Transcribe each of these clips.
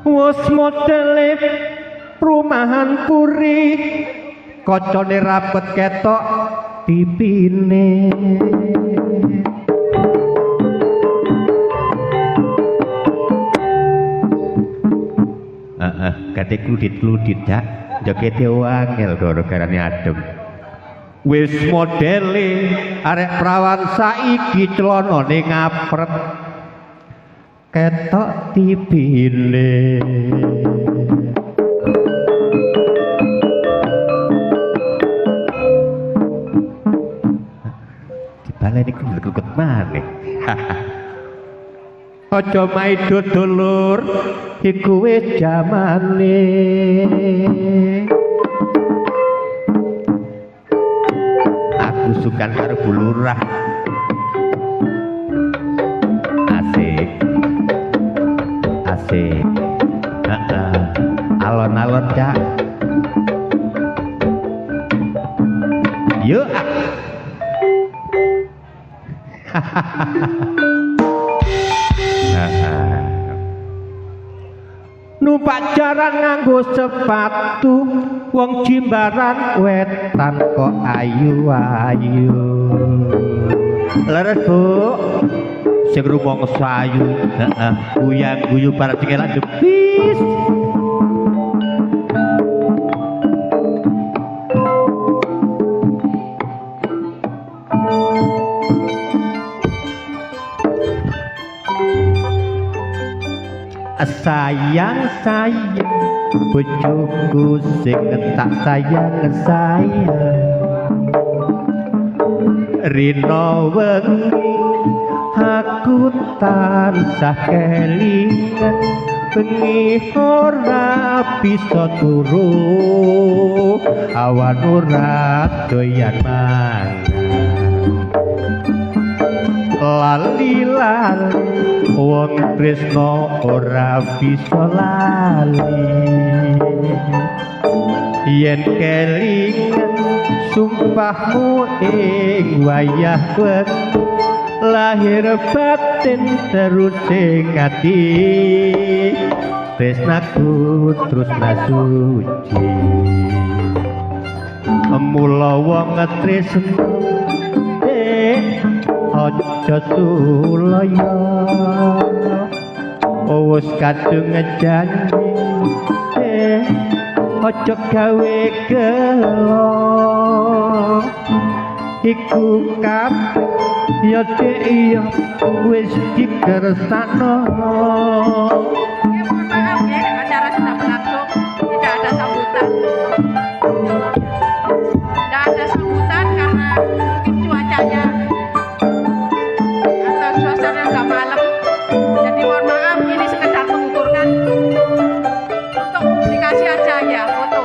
wis modele perumahan puri kacane rapet ketok pipine kate kludit-kludit dak jogete wangel gara-garane adem wis modele arek prawan saiki clanane ngapret ketok tipine dibaleni kluget maneh aja maido dulur iku wis jamane aku sukan karo bulurah asik asik alon-alon cak yuk numpak jaran nganggo sepatu wong Jimbaran wetan kok ayu-ayu leres Bu sing rumangsa ayu guyang-guyu para cekela depis sayang sayang bojoku sing tak sayang sayang rino wengi aku tansah kelingan bengi ora bisa turu awan ora doyan mangan lali-lali wong tresno ora bisa lali yen kelingan sumpahmu ing wayah wengi lahir batin terus ing ati tresnaku terus nasuci mula wong tresno aja sulaya wis kadung janji aja gawe gelo iku kabeh ya iya wis dikersakno acara sudah berlangsung tidak ada sambutan karena mungkin cuacanya suasana udah malam jadi mohon maaf ini sekedar mengukurkan untuk publikasi aja ya foto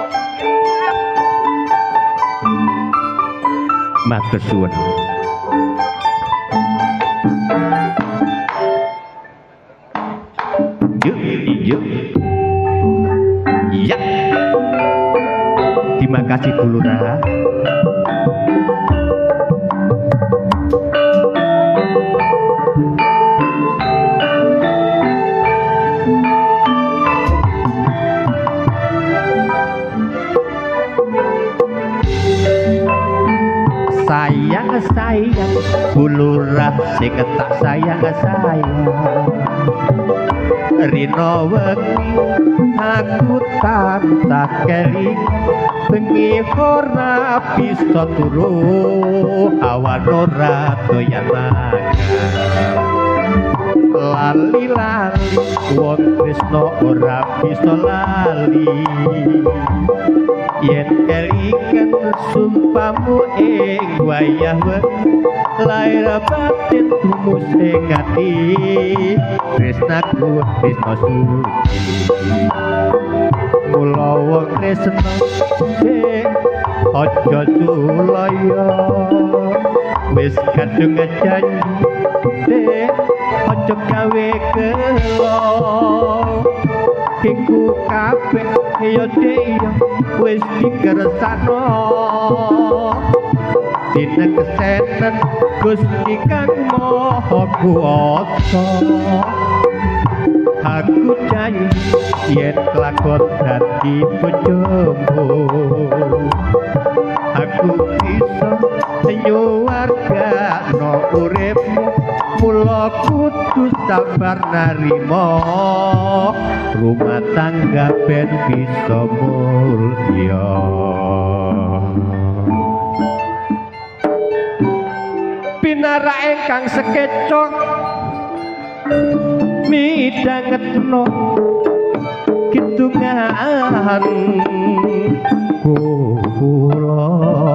matur suwun yuk iya terima kasih Bu Lurah sayang Bu Lurah sing tak sayang rino wengi aku tansah kelingan bengi ora bisa turu awan ora doyan mangan lali-lali wong tresno ora bisa lali yen kelingan sumpahmu ing wayah wengi lahir batin tumus ing ati tresnaku tresno suci mula wong tresno aja sulaya wis kadung janji aja gawe gelo iku kabeh ya iya wis dikersakno dina kesehatan Gusti Kang Maha Kuwasa aku janji yen kelakon dadi bojomu aku bisa nyuwargano uripmu mula kudu sabar narima rumah tangga ben bisa mulya pinara ingkang sekecok midhangetno kidungan kula